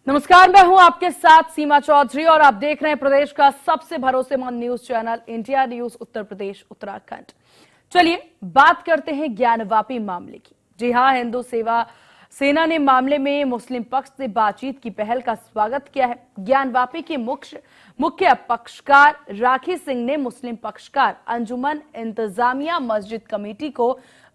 नमस्कार, मैं हूं आपके साथ सीमा चौधरी और आप देख रहे हैं प्रदेश का सबसे भरोसेमंद news channel India news Uttar Pradesh Uttarakhand. चलिए बात करते हैं ज्ञानवापी मामले की। जी हां, हिंदू सेवा सेना ने मामले में मुस्लिम पक्ष से बातचीत की पहल का स्वागत किया है। ज्ञानवापी के मुख्य पक्षकार राखी सिंह ने मुस्लिम पक्षकार अंजुमन इंतजामिया मस्जिद कमेटी को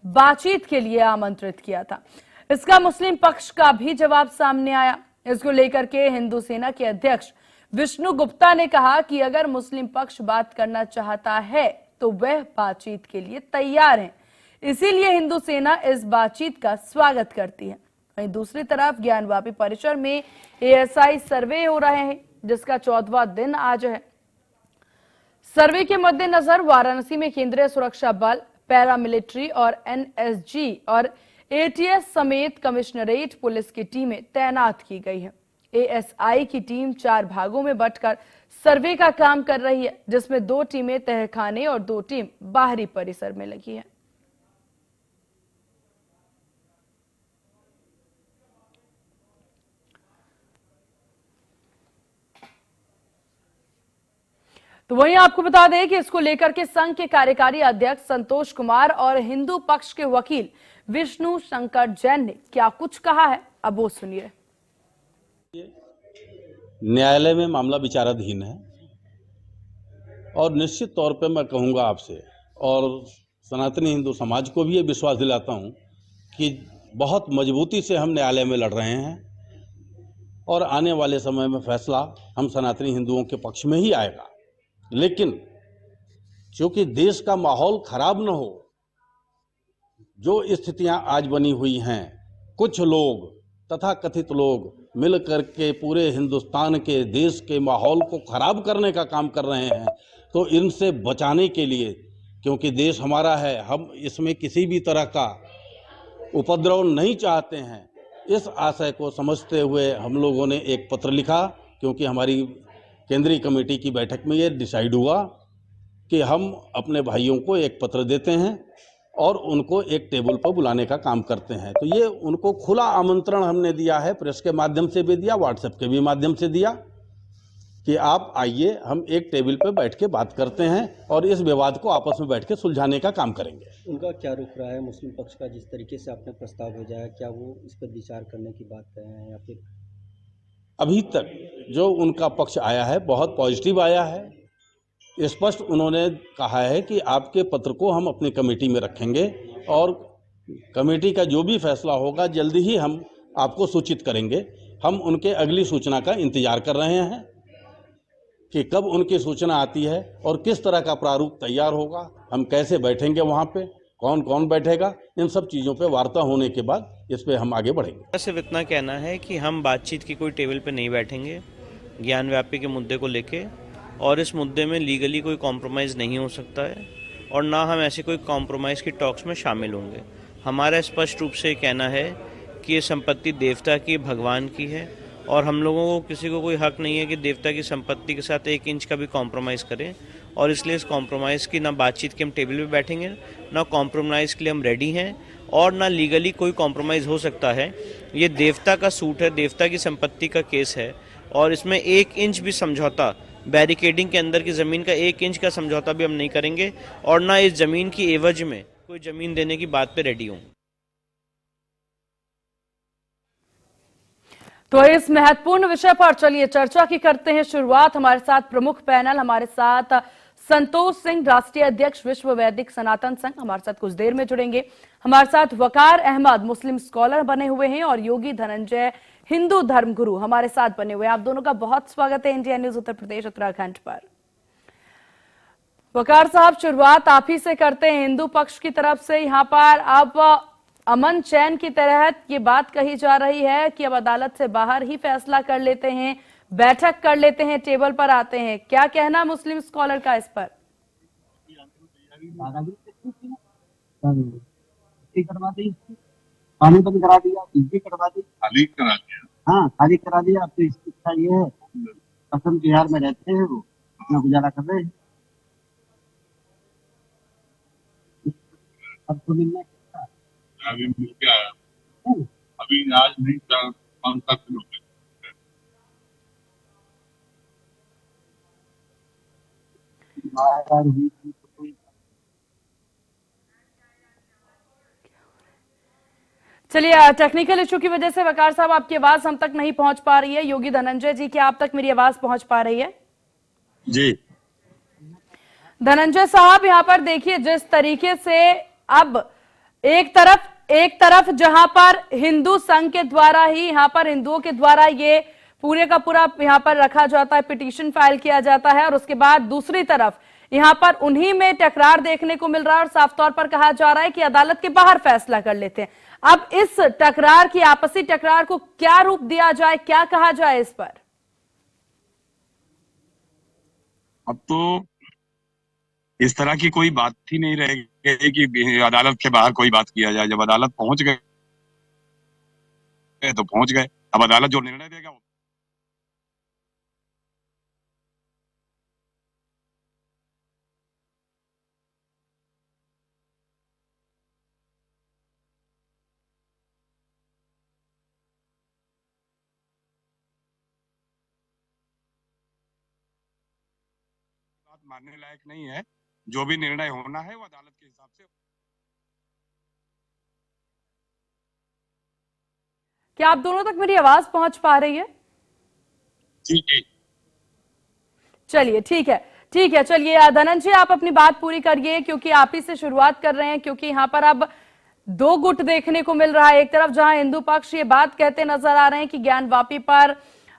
बातचीत के लिए आमंत्रित किया था। इसका मुस्लिम पक्ष का भी जवाब सामने आया। इसको लेकर के हिंदू सेना के अध्यक्ष विष्णु गुप्ता ने कहा कि अगर मुस्लिम पक्ष बात करना चाहता है तो वह बातचीत के लिए तैयार है, इसीलिए हिंदू सेना इस बातचीत का स्वागत करती है। वहीं दूसरी तरफ ज्ञानवापी परिसर में एएसआई सर्वे हो रहे हैं, जिसका 14वां दिन आज है। सर्वे के मद्देनजर वाराणसी में केंद्रीय सुरक्षा बल, पैरामिलिट्री और एनएसजी और एटीएस समेत कमिश्नरेट पुलिस की टीमें तैनात की गई है। एएसआई की टीम 4 भागों में बंटकर सर्वे का काम कर रही है, जिसमें 2 टीमें तहखाने और 2 टीम बाहरी परिसर में लगी है। तो वहीं आपको बता दें कि इसको लेकर के संघ के कार्यकारी अध्यक्ष संतोष कुमार और हिंदू पक्ष के वकील विष्णु शंकर जैन ने क्या कुछ कहा है, अब वो सुनिए। न्यायालय में मामला विचाराधीन है और निश्चित तौर पे मैं कहूँगा आपसे और सनातनी हिंदू समाज को भी ये विश्वास दिलाता हूँ कि बहुत मजबूती से हम न्यायालय में लड़ रहे हैं और आने वाले समय में फैसला हम सनातनी हिंदुओं के पक्ष में ही आएगा। लेकिन क्योंकि देश का माहौल खराब न हो, जो स्थितियां आज बनी हुई हैं, कुछ लोग तथा कथित लोग मिल करके पूरे हिंदुस्तान के देश के माहौल को खराब करने का काम कर रहे हैं, तो इनसे बचाने के लिए, क्योंकि देश हमारा है, हम इसमें किसी भी तरह का उपद्रव नहीं चाहते हैं, इस आशय को समझते हुए हम लोगों ने एक पत्र लिखा। क्योंकि हमारी केंद्रीय कमेटी की बैठक में ये डिसाइड हुआ कि हम अपने भाइयों को एक पत्र देते हैं और उनको एक टेबल पर बुलाने का काम करते हैं। तो ये उनको खुला आमंत्रण हमने दिया है, प्रेस के माध्यम से भी दिया, व्हाट्सएप के भी माध्यम से दिया कि आप आइए, हम एक टेबल पर बैठ के बात करते हैं और इस विवाद को आपस में बैठ के सुलझाने का काम करेंगे। उनका क्या रुख रहा है मुस्लिम पक्ष का? जिस तरीके से आपने प्रस्ताव भेजा है, क्या वो इस पर विचार करने की बात कर रहे हैं या फिर? अभी तक जो उनका पक्ष आया है बहुत पॉजिटिव आया है। स्पष्ट उन्होंने कहा है कि आपके पत्र को हम अपनी कमेटी में रखेंगे और कमेटी का जो भी फैसला होगा जल्दी ही हम आपको सूचित करेंगे। हम उनके अगली सूचना का इंतजार कर रहे हैं कि कब उनकी सूचना आती है और किस तरह का प्रारूप तैयार होगा, हम कैसे बैठेंगे, वहाँ पे कौन कौन बैठेगा, इन सब चीज़ों पे वार्ता होने के बाद इस पे हम आगे बढ़ेंगे। सिर्फ इतना कहना है कि हम बातचीत की कोई टेबल पे नहीं बैठेंगे ज्ञानव्यापी के मुद्दे को लेके, और इस मुद्दे में लीगली कोई कॉम्प्रोमाइज़ नहीं हो सकता है और ना हम ऐसी कोई कॉम्प्रोमाइज़ की टॉक्स में शामिल होंगे। हमारा स्पष्ट रूप से कहना है कि ये संपत्ति देवता की, भगवान की है और हम लोगों को किसी को कोई हक नहीं है कि देवता की संपत्ति के साथ 1 इंच का भी कॉम्प्रोमाइज़ करें, और इसलिए इस कॉम्प्रोमाइज़ की ना बातचीत के हम टेबल पे बैठेंगे, ना कॉम्प्रोमाइज़ के लिए हम रेडी हैं और ना लीगली कोई कॉम्प्रोमाइज़ हो सकता है। ये देवता का सूट है, देवता की संपत्ति का केस है और इसमें 1 इंच भी समझौता, बैरिकेडिंग के अंदर की ज़मीन का 1 इंच का समझौता भी हम नहीं करेंगे और ना इस ज़मीन की एवज में कोई ज़मीन देने की बात पे रेडी हूँ। तो इस महत्वपूर्ण विषय पर चलिए चर्चा की करते हैं शुरुआत। हमारे साथ प्रमुख पैनल, हमारे साथ संतोष सिंह, राष्ट्रीय अध्यक्ष विश्व वैदिक सनातन संघ, हमारे साथ कुछ देर में जुड़ेंगे। हमारे साथ वकार अहमद, मुस्लिम स्कॉलर बने हुए हैं, और योगी धनंजय, हिंदू धर्म गुरु, हमारे साथ बने हुए हैं। आप दोनों का बहुत स्वागत है इंडिया न्यूज उत्तर प्रदेश उत्तराखंड पर। वकार साहब, शुरुआत आप ही से करते हैं। हिंदू पक्ष की तरफ से यहाँ पर अब अमन चैन की तहत ये बात कही जा रही है कि अब अदालत से बाहर ही फैसला कर लेते हैं, बैठक कर लेते हैं, टेबल पर आते हैं। क्या कहना मुस्लिम स्कॉलर का इस पर? पानी बंद करा दिया, बिजली कटवा दी, खाली करा दिया। हाँ, खाली करा दिया। अब तो इसकी इच्छा ये है, कसम बिहार में रहते हैं, वो अपना गुजारा कर रहे हैं। अब तो मिलना अभी मिल गया, अभी आज नहीं 5-7 दिन हो गए। FIR हुई थी तो कोई चलिए, टेक्निकल इशू की वजह से वकार साहब आपकी आवाज हम तक नहीं पहुंच पा रही है। योगी धनंजय जी, क्या आप तक मेरी आवाज पहुंच पा रही है? जी धनंजय साहब, यहां पर देखिए जिस तरीके से अब एक तरफ जहां पर हिंदू संघ के द्वारा ही यहां पर हिंदुओं के द्वारा ये पूरे का पूरा यहां पर रखा जाता है, पिटीशन फाइल किया जाता है, और उसके बाद दूसरी तरफ यहां पर उन्हीं में टकरार देखने को मिल रहा है और साफ तौर पर कहा जा रहा है कि अदालत के बाहर फैसला कर लेते हैं। अब इस टकरार की, आपसी टकरार को क्या रूप दिया जाए, क्या कहा जाए इस पर? अब तो इस तरह की कोई बात ही नहीं रह गई कि अदालत के बाहर कोई बात किया जाए। जब अदालत पहुंच गए तो पहुंच गए, अब अदालत जो निर्णय देगा बात मानने लायक नहीं है। जो भी निर्णय होना है वो अदालत के हिसाब से। क्या आप दोनों तक मेरी आवाज पहुंच पा रही है? जी जी चलिए, ठीक है। चलिए धनंजय, आप अपनी बात पूरी करिए, क्योंकि आप ही से शुरुआत कर रहे हैं, क्योंकि यहां पर अब दो गुट देखने को मिल रहा है। एक तरफ जहां हिंदू पक्ष ये बात कहते नजर आ रहे हैं कि ज्ञानवापी पर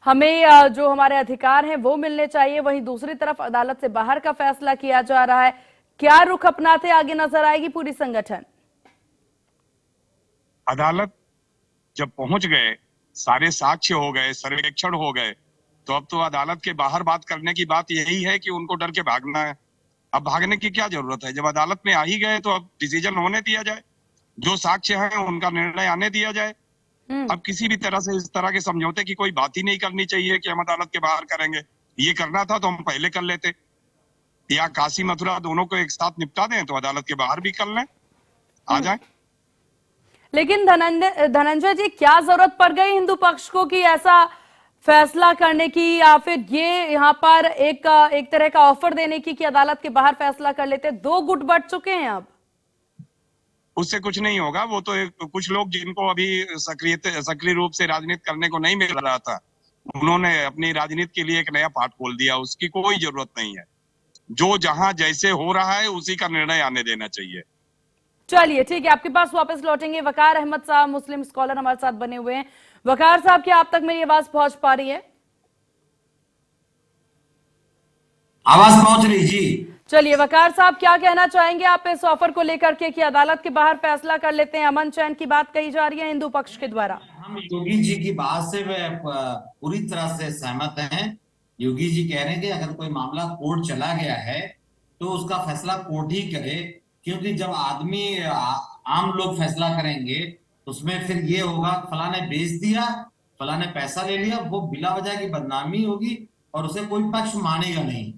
हमें जो हमारे अधिकार हैं वो मिलने चाहिए, वहीं दूसरी तरफ अदालत से बाहर का फैसला किया जा रहा है। क्या रुख अपनाते आगे नजर आएगी पूरी संगठन? अदालत जब पहुंच गए, सारे साक्ष्य हो गए, सर्वेक्षण हो गए, तो अब तो अदालत के बाहर बात करने की बात यही है कि उनको डर के भागना है। अब भागने की क्या जरूरत है? जब अदालत में आ ही गए तो अब डिसीजन होने दिया जाए, जो साक्ष्य है उनका निर्णय आने दिया जाए। अब किसी भी तरह से इस तरह के समझौते की कोई बात ही नहीं करनी चाहिए कि हम अदालत के बाहर करेंगे। ये करना था तो हम पहले कर लेते, या काशी मथुरा दोनों को एक साथ निपटा दें तो अदालत के बाहर भी कर लें, आ जाए। लेकिन धनंजय जी, क्या जरूरत पड़ गई हिंदू पक्ष को कि ऐसा फैसला करने की, या फिर ये यहाँ पर एक तरह का ऑफर देने की कि अदालत के बाहर फैसला कर लेते? दो गुट बढ़ चुके हैं अब। उससे कुछ नहीं होगा। वो तो कुछ लोग जिनको अभी सक्रिय रूप से राजनीति करने को नहीं मिल रहा था, उन्होंने अपनी राजनीति के लिए एक नया पाठ खोल दिया। उसकी कोई जरूरत नहीं है। जो जहां जैसे हो रहा है उसी का निर्णय आने देना चाहिए। चलिए, ठीक है, आपके पास वापस लौटेंगे। वकार अहमद साहब, मुस्लिम स्कॉलर, हमारे साथ बने हुए हैं। वकार साहब, क्या आप तक मेरी आवाज पहुंच पा रही है? आवाज पहुंच रही जी। चलिए वकार साहब, क्या कहना चाहेंगे आप इस ऑफर को लेकर के कि अदालत के बाहर फैसला कर लेते हैं? अमन चैन की बात कही जा रही है हिंदू पक्ष के द्वारा। हम योगी जी की बात से पूरी तरह से सहमत हैं। योगी जी कह रहे हैं कि अगर कोई मामला कोर्ट चला गया है तो उसका फैसला कोर्ट ही करे, क्योंकि जब आदमी आम लोग फैसला करेंगे तो उसमें फिर ये होगा फलां ने बेच दिया, फलां ने पैसा ले लिया, वो बिला वजह की बदनामी होगी और उसे कोई पक्ष मानेगा नहीं।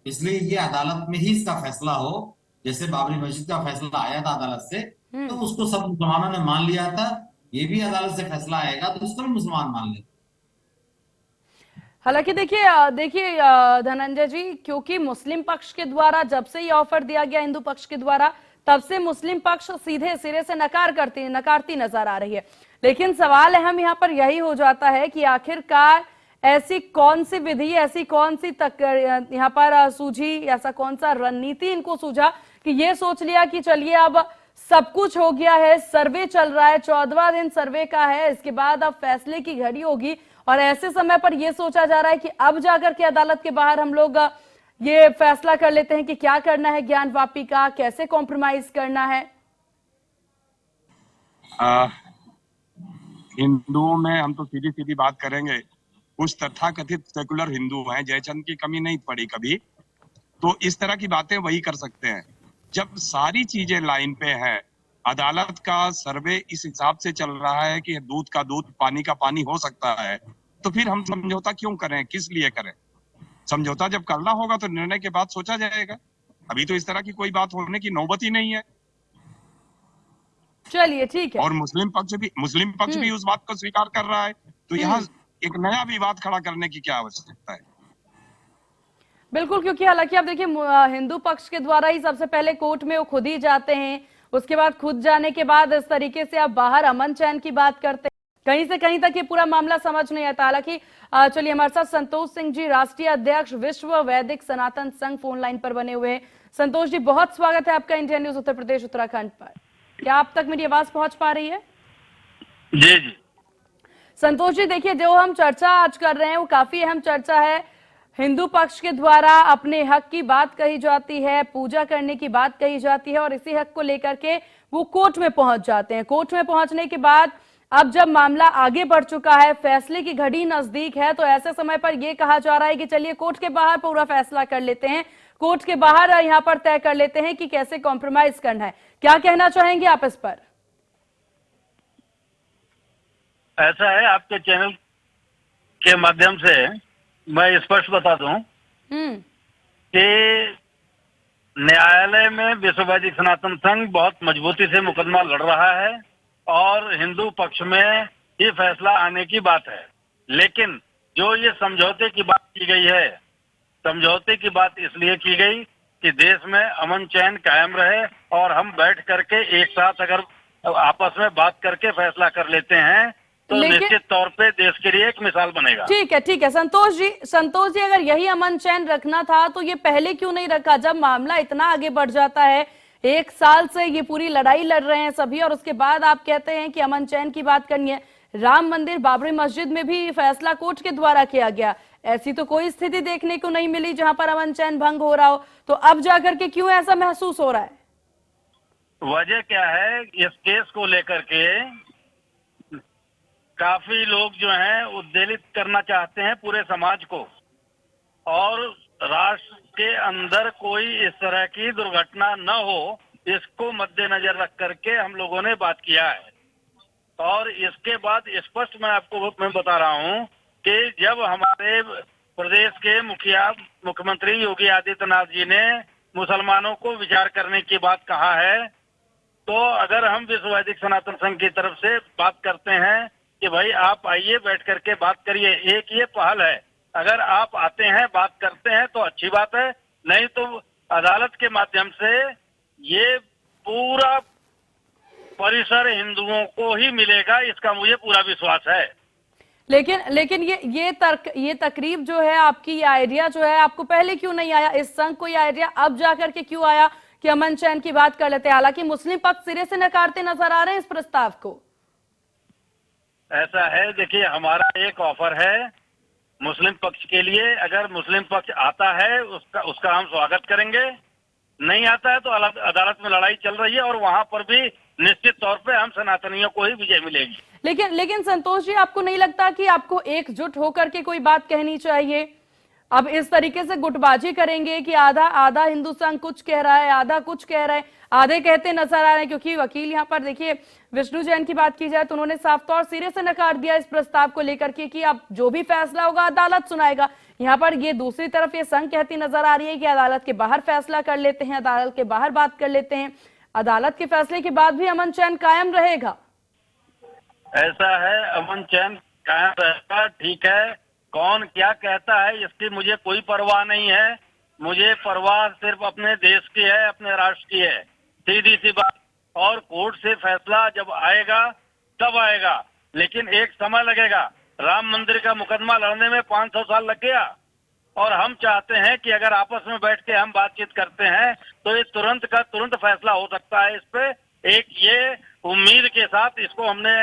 इसलिए ये अदालत में ही इसका फैसला हो। जैसे बाबरी मस्जिद का फैसला आया था अदालत से, तो उसको सब मुसलमानों ने मान लिया था। ये भी अदालत से फैसला आएगा तो उसको भी मुसलमान मान ले। हालांकि देखिए धनंजय जी, क्योंकि मुस्लिम पक्ष के द्वारा जब से ये ऑफर दिया गया हिंदू पक्ष के द्वारा, तब से मुस्लिम पक्ष सीधे सिरे से नकारती नजर आ रही है। लेकिन सवाल अहम यहाँ पर यही हो जाता है कि आखिरकार ऐसी कौन सी विधि, ऐसी कौन सी यहाँ पर सूझी, ऐसा कौन सा रणनीति इनको सूझा कि ये सोच लिया कि चलिए अब सब कुछ हो गया है, सर्वे चल रहा है, 14वां दिन सर्वे का है, इसके बाद अब फैसले की घड़ी होगी, और ऐसे समय पर यह सोचा जा रहा है कि अब जाकर के अदालत के बाहर हम लोग ये फैसला कर लेते हैं कि क्या करना है ज्ञानवापी का, कैसे कॉम्प्रोमाइज करना है। हिंदुओं में हम तो सीधी सीधी बात करेंगे, कुछ तथाकथित सेकुलर हिंदू हैं, जयचंद की कमी नहीं पड़ी कभी, तो इस तरह की बातें वही कर सकते हैं। जब सारी चीजें लाइन पे हैं, अदालत का सर्वे इस हिसाब से चल रहा है कि दूध का दूध, पानी का पानी हो सकता है, तो फिर हम समझौता क्यों करें, किस लिए करें? समझौता जब करना होगा तो निर्णय के बाद सोचा जाएगा। अभी तो इस तरह की कोई बात होने की नौबत ही नहीं है। चलिए ठीक है। और मुस्लिम पक्ष भी उस बात को स्वीकार कर रहा है, तो यहाँ एक नया विवाद खड़ा करने की क्या आवश्यकता है? बिल्कुल, क्योंकि हालांकि आप देखिए हिंदू पक्ष के द्वारा ही सबसे पहले कोर्ट में वो खुद ही जाते हैं, उसके बाद खुद जाने के बाद इस तरीके से आप बाहर अमन चैन की बात करते हैं, कहीं से कहीं तक ये पूरा मामला समझ नहीं आता। हालांकि चलिए, हमारे साथ संतोष सिंह जी, राष्ट्रीय अध्यक्ष विश्व वैदिक सनातन संघ, फोन लाइन पर बने हुए हैं। संतोष जी, बहुत स्वागत है आपका इंडिया न्यूज उत्तर प्रदेश उत्तराखंड पर। क्या आप तक मेरी आवाज पहुंच पा रही है? जी जी। संतोष जी, देखिए, जो हम चर्चा आज कर रहे हैं वो काफी अहम चर्चा है। हिंदू पक्ष के द्वारा अपने हक की बात कही जाती है, पूजा करने की बात कही जाती है, और इसी हक को लेकर के वो कोर्ट में पहुंच जाते हैं। कोर्ट में पहुंचने के बाद अब जब मामला आगे बढ़ चुका है, फैसले की घड़ी नजदीक है, तो ऐसे समय पर यह कहा जा रहा है कि चलिए कोर्ट के बाहर पूरा फैसला कर लेते हैं, कोर्ट के बाहर यहाँ पर तय कर लेते हैं कि कैसे कॉम्प्रोमाइज करना है। क्या कहना चाहेंगे आप इस पर? ऐसा है, आपके चैनल के माध्यम से मैं स्पष्ट बता दूं कि न्यायालय में विश्व वैदिक सनातन संघ बहुत मजबूती से मुकदमा लड़ रहा है और हिंदू पक्ष में ये फैसला आने की बात है। लेकिन जो ये समझौते की बात की गई है, समझौते की बात इसलिए की गई कि देश में अमन चैन कायम रहे और हम बैठ करके एक साथ अगर आपस में बात करके फैसला कर लेते हैं तो निश्चित तौर पे देश के लिए एक मिसाल बनेगा। ठीक है संतोष जी, अगर यही अमन चैन रखना था तो ये पहले क्यों नहीं रखा? जब मामला इतना आगे बढ़ जाता है, 1 साल से ये पूरी लड़ाई लड़ रहे हैं सभी, और उसके बाद आप कहते हैं कि अमन चैन की बात करनी है। राम मंदिर, बाबरी मस्जिद में भी फैसला कोर्ट के द्वारा किया गया, ऐसी तो कोई स्थिति देखने को नहीं मिली जहां पर अमन चैन भंग हो रहा हो, तो अब जाकर के क्यों ऐसा महसूस हो रहा है? वजह क्या है? इस केस को लेकर के काफी लोग जो हैं उद्वेलित करना चाहते हैं पूरे समाज को, और राष्ट्र के अंदर कोई इस तरह की दुर्घटना न हो, इसको मद्देनजर रख करके हम लोगों ने बात किया है। और इसके बाद स्पष्ट मैं बता रहा हूं कि जब हमारे प्रदेश के मुख्यमंत्री योगी आदित्यनाथ जी ने मुसलमानों को विचार करने की बात कहा है, तो अगर हम विश्व वैदिक सनातन संघ की तरफ से बात करते हैं कि भाई आप आइए, बैठ करके बात करिए, एक ये पहल है। अगर आप आते हैं, बात करते हैं तो अच्छी बात है, नहीं तो अदालत के माध्यम से ये पूरा परिसर हिंदुओं को ही मिलेगा, इसका मुझे पूरा विश्वास है। लेकिन ये तकरीब जो है आपकी, ये आइडिया जो है, आपको पहले क्यों नहीं आया? इस संघ को ये आइडिया अब जाकर के क्यों आया कि अमन चैन की बात कर लेते हैं? हालांकि मुस्लिम पक्ष सिरे से नकारते नजर आ रहे हैं इस प्रस्ताव को। ऐसा है, देखिए, हमारा एक ऑफर है मुस्लिम पक्ष के लिए। अगर मुस्लिम पक्ष आता है उसका हम स्वागत करेंगे, नहीं आता है तो अदालत में लड़ाई चल रही है और वहां पर भी निश्चित तौर पे हम सनातनियों को ही विजय मिलेगी। लेकिन संतोष जी, आपको नहीं लगता कि आपको एकजुट होकर के कोई बात कहनी चाहिए? अब इस तरीके से गुटबाजी करेंगे कि आधा हिंदू संघ कुछ कह रहा है, आधा कुछ कह रहा है, आधे कहते नजर आ रहे हैं। क्योंकि वकील यहाँ पर देखिए, विष्णु जैन की बात की जाए तो उन्होंने साफ तौर सिरे से नकार दिया इस प्रस्ताव को लेकर के कि अब जो भी फैसला होगा अदालत सुनाएगा। यहाँ पर ये दूसरी तरफ ये संघ कहती नजर आ रही है कि अदालत के बाहर फैसला कर लेते हैं, अदालत के बाहर बात कर लेते हैं, अदालत के फैसले के बाद भी अमन चैन कायम रहेगा। ऐसा है, अमन चैन कायम रहेगा, ठीक है। कौन क्या कहता है इसकी मुझे कोई परवाह नहीं है। मुझे परवाह सिर्फ अपने देश की है, अपने राष्ट्र की है, सीधी सी बात। और कोर्ट से फैसला जब आएगा तब आएगा, लेकिन एक समय लगेगा। राम मंदिर का मुकदमा लड़ने में 500 साल लग गया, और हम चाहते हैं कि अगर आपस में बैठ के हम बातचीत करते हैं तो ये तुरंत का तुरंत फैसला हो सकता है। इस पे एक ये उम्मीद के साथ इसको हमने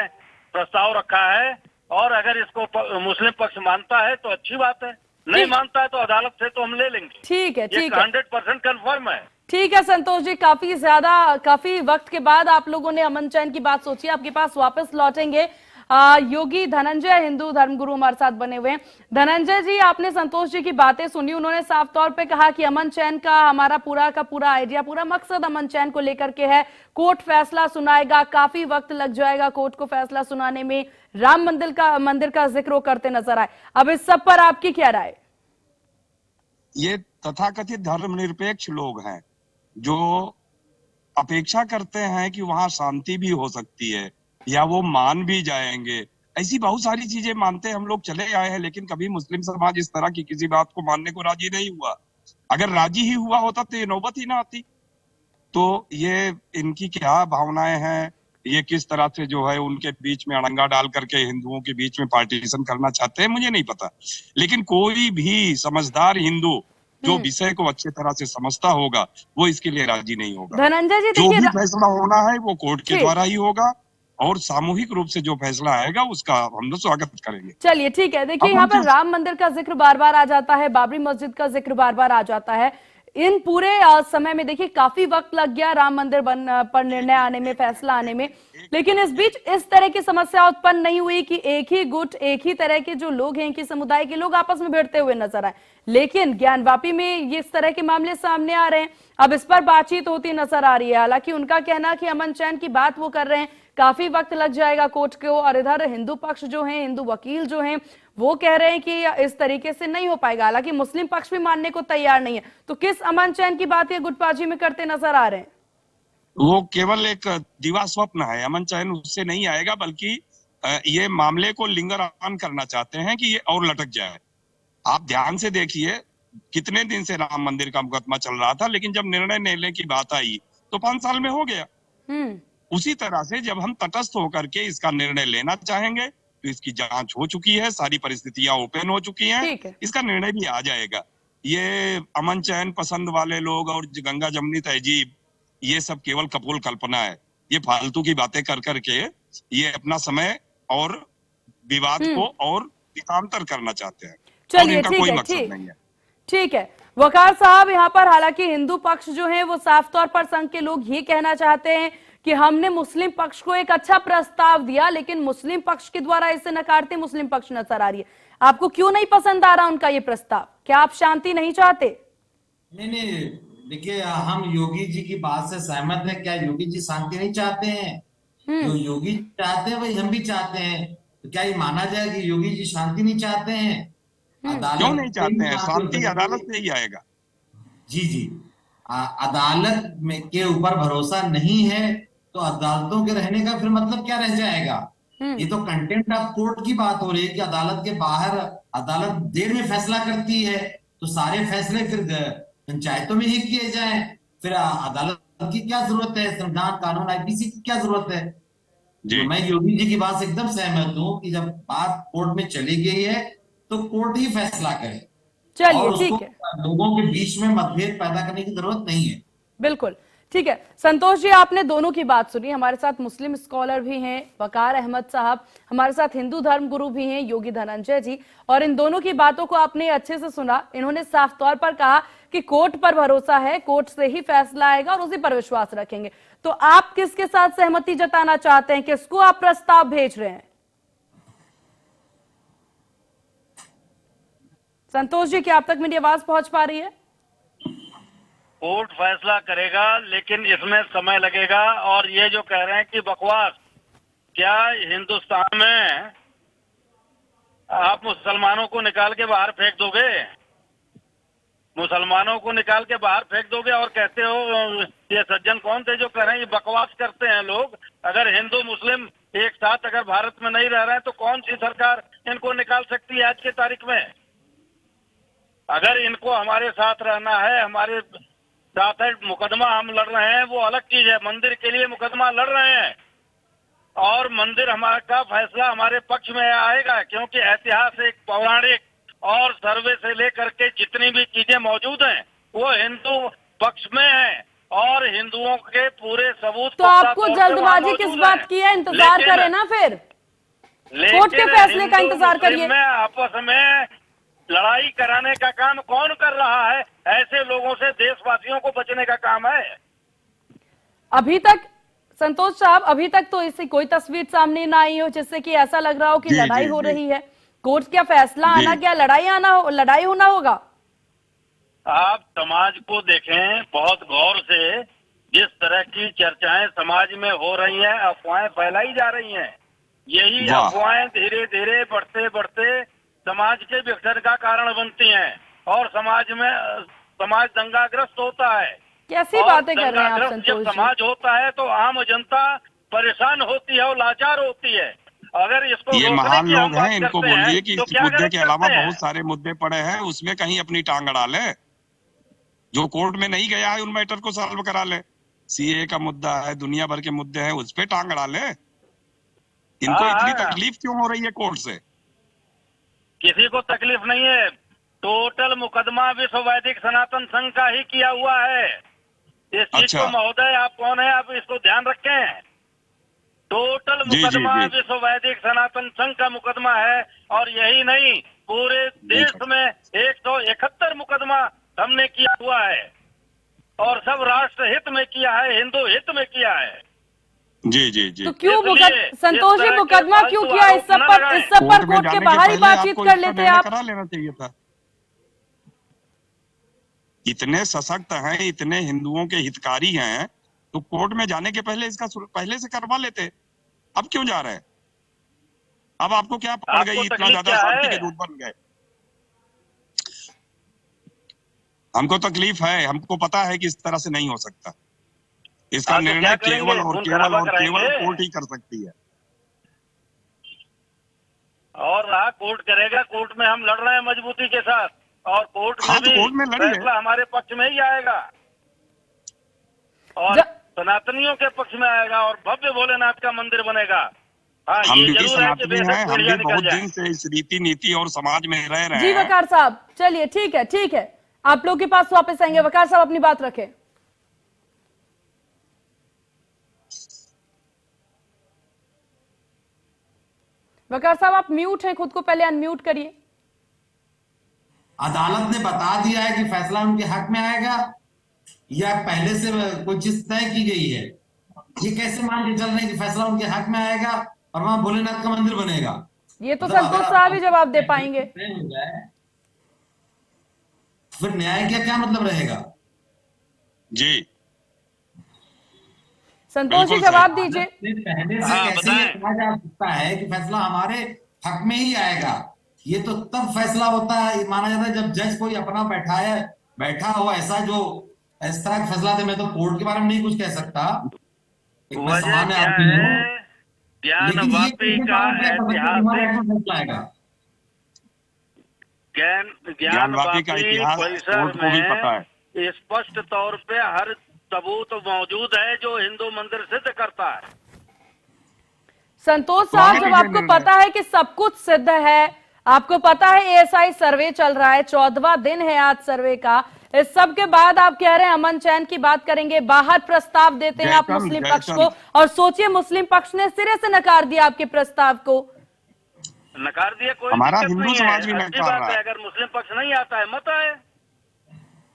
प्रस्ताव रखा है, और अगर इसको मुस्लिम पक्ष मानता है तो अच्छी बात है, नहीं मानता है तो अदालत से तो हम ले लेंगे। ठीक है, 100% कंफर्म है। ठीक है संतोष जी, काफी वक्त के बाद आप लोगों ने अमन चैन की बात सोची, आपके पास वापस लौटेंगे। योगी धनंजय, हिंदू धर्मगुरु, हमारे साथ बने हुए हैं। धनंजय जी, आपने संतोष जी की बातें सुनी, उन्होंने साफ तौर पे कहा कि अमन चैन का हमारा पूरा का पूरा आइडिया, पूरा मकसद अमन चैन को लेकर के है, कोर्ट फैसला सुनाएगा, काफी वक्त लग जाएगा कोर्ट को फैसला सुनाने में, राम मंदिर का जिक्र करते नजर आए। अब इस सब पर आपकी क्या राय? ये तथाकथित धर्मनिरपेक्ष लोग हैं जो अपेक्षा करते हैं कि वहां शांति भी हो सकती है, या वो मान भी जाएंगे। ऐसी बहुत सारी चीजें मानते हम लोग चले आए हैं, लेकिन कभी मुस्लिम समाज इस तरह की किसी बात को मानने को राजी नहीं हुआ। अगर राजी ही हुआ होता तो ये नौबत ही ना आती। तो ये इनकी क्या भावनाएं हैं, ये किस तरह से जो है उनके बीच में अड़ंगा डाल करके हिंदुओं के बीच में पार्टीशन करना चाहते हैं, मुझे नहीं पता। लेकिन कोई भी समझदार हिंदू जो विषय को अच्छे तरह से समझता होगा वो इसके लिए राजी नहीं होगा। धनंजय जी जो देखिए भी फैसला होना है वो कोर्ट के ठीक। द्वारा ही होगा और सामूहिक रूप से जो फैसला आएगा उसका हम लोग स्वागत करेंगे। चलिए ठीक है। देखिए अब यहाँ हम पर जो- राम मंदिर का जिक्र बार बार आ जाता है, बाबरी मस्जिद का जिक्र बार बार आ जाता है। इन पूरे समय में देखिए काफी वक्त लग गया राम मंदिर पर निर्णय आने में, फैसला आने में, लेकिन इस बीच इस तरह की समस्या उत्पन्न नहीं हुई कि एक ही गुट, एक ही तरह के जो लोग हैं, कि समुदाय के लोग आपस में भिड़ते हुए नजर आए। लेकिन ज्ञानवापी में ये इस तरह के मामले सामने आ रहे हैं, अब इस पर बातचीत होती नजर आ रही है। हालांकि उनका कहना कि अमन चैन की बात वो कर रहे हैं, काफी वक्त लग जाएगा कोर्ट को, और इधर हिंदू पक्ष जो है, हिंदू वकील जो हैं, वो कह रहे हैं कि इस तरीके से नहीं हो पाएगा। हालांकि मुस्लिम पक्ष भी मानने को तैयार नहीं है। तो किस अमन चैन की बात ये गुटबाजी में करते नजर आ रहे हैं? वो केवल एक दिवा स्वप्न है, अमन चैन उससे नहीं आएगा, बल्कि ये मामले को लिंगर ऑन करना चाहते हैं कि ये और लटक जाए। आप ध्यान से देखिए कितने दिन से राम मंदिर का मुकदमा चल रहा था, लेकिन जब निर्णय लेने की बात आई तो 5 साल में हो गया। उसी तरह से जब हम तटस्थ होकर के इसका निर्णय लेना चाहेंगे तो इसकी जांच हो चुकी है, सारी परिस्थितियां ओपन हो चुकी हैं, इसका निर्णय भी आ जाएगा। ये अमन चैन पसंद वाले लोग और गंगा जमनी तहजीब, ये सब केवल कपोल कल्पना है। ये फालतू की बातें कर करके ये अपना समय और विवाद को और विकांतर करना चाहते हैं। चलिए इनका कोई ठीक मकसद है, नहीं है। ठीक है वकार साहब, यहाँ पर हालांकि हिंदू पक्ष जो है वो साफ तौर पर संघ के लोग ये कहना चाहते हैं कि हमने मुस्लिम पक्ष को एक अच्छा प्रस्ताव दिया, लेकिन मुस्लिम पक्ष के द्वारा इसे नकारते मुस्लिम पक्ष नजर आ रही है। आपको क्यों नहीं पसंद आ रहा उनका ये प्रस्ताव? क्या आप शांति नहीं चाहते? नहीं, देखिए हम योगी जी की बात से सहमत हैं। क्या योगी जी शांति नहीं चाहते हैं? जो योगी जी चाहते हैं वही हम भी चाहते हैं। तो क्या ये माना जाए कि योगी जी शांति नहीं चाहते हैं? क्यों नहीं चाहते हैं? शांति अदालत से ही आएगा। जी अदालत में के ऊपर भरोसा नहीं है तो अदालतों के रहने का फिर मतलब क्या रह जाएगा? ये तो कंटेंट ऑफ कोर्ट की बात हो रही है कि अदालत के बाहर अदालत देर में फैसला करती है, तो सारे फैसले फिर पंचायतों में ही किए जाएं। फिर अदालत की क्या जरूरत है? संविधान, कानून, आईपीसी की क्या जरूरत है? तो मैं योगी जी की बात से एकदम सहमत हूँ कि जब बात कोर्ट में चली गई है तो कोर्ट ही फैसला करे। चलिए ठीक है, लोगों के बीच में मतभेद पैदा करने की जरूरत नहीं है। बिल्कुल ठीक है। संतोष जी, आपने दोनों की बात सुनी। हमारे साथ मुस्लिम स्कॉलर भी हैं वकार अहमद साहब, हमारे साथ हिंदू धर्म गुरु भी हैं योगी धनंजय जी, और इन दोनों की बातों को आपने अच्छे से सुना। इन्होंने साफ तौर पर कहा कि कोर्ट पर भरोसा है, कोर्ट से ही फैसला आएगा और उसी पर विश्वास रखेंगे। तो आप किसके साथ सहमति जताना चाहते हैं? किसको आप प्रस्ताव भेज रहे हैं? संतोष जी, क्या आप तक मेरी आवाज पहुंच पा रही है? कोर्ट फैसला करेगा, लेकिन इसमें समय लगेगा। और ये जो कह रहे हैं कि बकवास, क्या हिंदुस्तान में आप मुसलमानों को निकाल के बाहर फेंक दोगे? मुसलमानों को निकाल के बाहर फेंक दोगे और कहते हो ये सज्जन कौन थे जो कह रहे हैं? ये बकवास करते हैं लोग। अगर हिंदू मुस्लिम एक साथ अगर भारत में नहीं रह रहे हैं तो कौन सी सरकार इनको निकाल सकती है आज की तारीख में? अगर इनको हमारे साथ रहना है, हमारे साथ है, मुकदमा हम लड़ रहे हैं वो अलग चीज है। मंदिर के लिए मुकदमा लड़ रहे हैं और मंदिर हमारा का फैसला हमारे पक्ष में आएगा, क्योंकि ऐतिहासिक, पौराणिक और सर्वे से लेकर के जितनी भी चीजें मौजूद हैं वो हिंदू पक्ष में है और हिंदुओं के पूरे सबूत। तो आपको जल्दबाजी किस बात की है? इंतजार करें ना, फिर कोर्ट के फैसले का इंतजार करिए। आपस में लड़ाई कराने का काम कौन कर रहा है? ऐसे लोगों से देशवासियों को बचने का काम है। अभी तक संतोष साहब, अभी तक तो इससे कोई तस्वीर सामने ना आई हो जिससे कि ऐसा लग रहा हो कि लड़ाई हो रही है। कोर्ट का फैसला आना क्या लड़ाई होना होगा? आप समाज को देखें बहुत गौर से। जिस तरह की चर्चाएं समाज में हो रही हैं, अफवाहें फैलाई जा रही हैं, यही अफवाहें धीरे धीरे बढ़ते बढ़ते समाज के विघटन का कारण बनती हैं और समाज दंगाग्रस्त होता है। कैसी बातें कर रहे हैं आप संतोष जब समाज होता है तो आम जनता परेशान होती है और लाचार होती है। अगर इसको ये महान लोग हैं, इनको बोलिए कि तो इस मुद्दे के अलावा बहुत सारे मुद्दे पड़े हैं, उसमें कहीं अपनी टांग अड़ा ले। जो कोर्ट में नहीं गया है उन मैटर को सॉल्व करा ले। सीए का मुद्दा है, दुनिया भर के मुद्दे हैं, उस पे टांग अड़ा ले। इनको इतनी तकलीफ क्यों हो रही है कोर्ट से? किसी को तकलीफ नहीं है। टोटल मुकदमा विश्व वैदिक सनातन संघ का ही किया हुआ है। इस चीज अच्छा। को महोदय आप कौन है, आप इसको ध्यान रखें। टोटल जी, मुकदमा जी। विश्व वैदिक सनातन संघ का मुकदमा है। और यही नहीं, पूरे देश में 171 मुकदमा हमने किया हुआ है और सब राष्ट्र हित में किया है, हिंदू हित में किया है। जी जी जी। तो क्यों इसलिए संतोष जी इस तरह के मुकदमा क्यों फालतू किया? इस सब आरोप पर न लगाएं। कोर्ट के जाने बाहर ही पहले बातचीत आपको कर इसका लेते निर्णय आप। करा लेना चाहिए था। इतने सशक्त हैं, इतने हिंदुओं के हितकारी हैं, तो कोर्ट में जाने के पहले इसका पहले से करवा लेते। अब क्यों जा रहे हैं? अब आपको क्या पड़ आपको गई, इतना तकलीफ ज्यादा क्या शांति है? के दूत बन गए? हमको तकलीफ है, हमको पता है कि इस तरह से नहीं हो सकता। इसका आप तो निर्णय क्या करेंगे? केवल और खून केवल खराबा और केवल कराएंगे? कोर्ट ही कर सकती है। और रहा कोर्ट करेगा, कोर्ट में हम लड़ रहे हैं मजबूती के साथ और कोर्ट में हाँ, तो भी कोर्ट में लड़िए। फैसला हमारे पक्ष में ही आएगा और सनातनियों के पक्ष में आएगा और भव्य भोलेनाथ का मंदिर बनेगा। हाँ, हम ये भी जरूर है कि सनातनी बेशक हैं, हम पीढ़ियां भी निकल बहुत जाए। दिन से इस रीति नीति और समाज में रह रहे जी हैं। वकार साहब, चलिए ठीक है, आप लोग के पास वापस आएंगे। वकार साहब अपनी बात रखें। वकार साहब आप म्यूट हैं, खुद को पहले अनम्यूट करिए। अदालत ने बता दिया है कि फैसला उनके हक में आएगा या पहले से कोई चीज तय की गई है? ये कैसे मान के चल रहे हैं कि फैसला उनके हक में आएगा और वहां भोलेनाथ का मंदिर बनेगा? ये तो मतलब संतोष अगर साहब ही जवाब दे पाएंगे। तय हो जाए, फिर न्याय का क्या मतलब रहेगा? जी संतोष जी बिल्कुल जवाब सही। दीजिए। पहले से हाँ, कैसे ये बताएं। कहा जा सकता है कि फैसला हमारे हक में ही आएगा? ये तो तब फैसला होता है, माना जाता है, जब जज कोई अपना बैठा हो ऐसा जो इस तरह का फैसला दे। मैं तो कोर्ट के बारे में नहीं कुछ कह सकता, एक मैं वजह सामान्य क्या आदमी हूँ, है? ज्ञान लेकिन ये वापी कैसे का मालूम क्या कर सकते हैं कि हमारे ऐतिहासिक हक में फैसला आएगा? ज्ञान ज्ञानवापी का इतिहास परिसर कोर्ट को भी पता है। में स्पष्ट तौर पे हर सबूत मौजूद है जो हिंदू मंदिर सिद्ध करता है। संतोष तो साहब, आगे जब लीजिए आपको निर्णय। पता है कि सब कुछ सिद्ध है, आपको पता है एएसआई सर्वे चल रहा है, 14वां दिन है आज सर्वे का, इस सब के बाद आप कह रहे हैं अमन चैन की बात करेंगे, बाहर प्रस्ताव देते हैं आप जयचंद, मुस्लिम पक्ष को, जयचंद। और सोचिए मुस्लिम पक्ष ने सिरे से नकार दिया आपके प्रस्ताव को। नकार दिया, कोई हमारा दिक्कत हिंदू नहीं समाज भी है। अच्छी नकार बात रहा है, है। अगर मुस्लिम पक्ष नहीं आता है मत आए,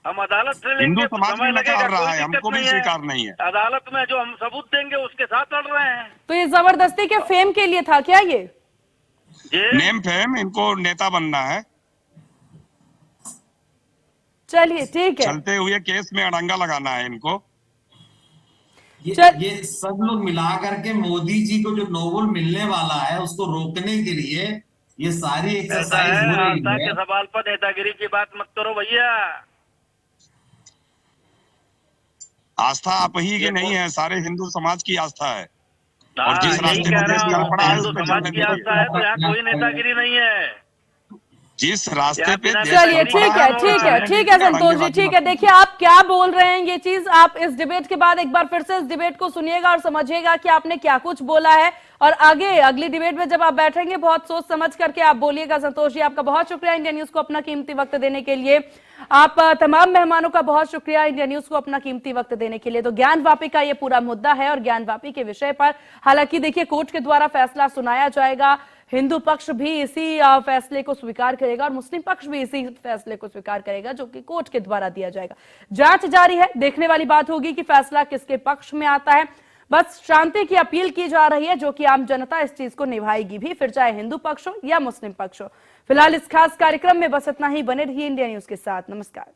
हम अदालत से हिंदू लेंगे, समाज समय भी लगेगा, नकार रहा कोई है, दिक्कत हमको भी नहीं स्वीकार नहीं है। अदालत में जो हम सबूत देंगे उसके साथ लड़ रहे हैं। तो ये जबरदस्ती के फेम के लिए था क्या? ये नेम फेम, इनको नेता बनना है। चलिए ठीक है। चलते हुए केस में अड़ंगा लगाना है इनको। ये सब लोग मिला करके मोदी जी को जो नोबेल मिलने वाला है उसको रोकने के लिए ये सारी ऐसा एक्सरसाइज है, हो रही आस्था के है। सवाल पर नेतागिरी की बात मत करो भैया। आस्था आप ही की नहीं है, सारे हिंदू समाज की आस्था है। हाँ, और जिस यही रास्ते कह पे देश रहा चल हूँ, पड़ा है हिंदू उस पे समाज चलने की दीजिए। आस्था है तो यहाँ कोई नेतागिरी नहीं है। जिस रास्ते पे देश चलिए चल पड़ा ठीक है संतोष जी, ठीक है। देखिए आप क्या बोल रहे हैं, ये चीज आप इस डिबेट के बाद एक बार फिर से इस डिबेट को सुनिएगा और समझिएगा कि आपने क्या कुछ बोला है, और आगे अगली डिबेट में जब आप बैठेंगे बहुत सोच समझ करके आप बोलिएगा। संतोष जी आपका बहुत शुक्रिया इंडिया न्यूज को अपना कीमती वक्त देने के लिए। आप तमाम मेहमानों का बहुत शुक्रिया इंडिया न्यूज को अपना कीमती वक्त देने के लिए। तो ज्ञानवापी का ये पूरा मुद्दा है और ज्ञानवापी के विषय पर हालांकि देखिए कोर्ट के द्वारा फैसला सुनाया जाएगा, हिंदू पक्ष भी इसी फैसले को स्वीकार करेगा और मुस्लिम पक्ष भी इसी फैसले को स्वीकार करेगा जो कि कोर्ट के द्वारा दिया जाएगा। जांच जारी है, देखने वाली बात होगी कि फैसला किसके पक्ष में आता है। बस शांति की अपील की जा रही है जो कि आम जनता इस चीज को निभाएगी भी, फिर चाहे हिंदू पक्ष हो या मुस्लिम पक्ष हो। फिलहाल इस खास कार्यक्रम में बस इतना ही। बने रहिए इंडिया न्यूज के साथ। नमस्कार।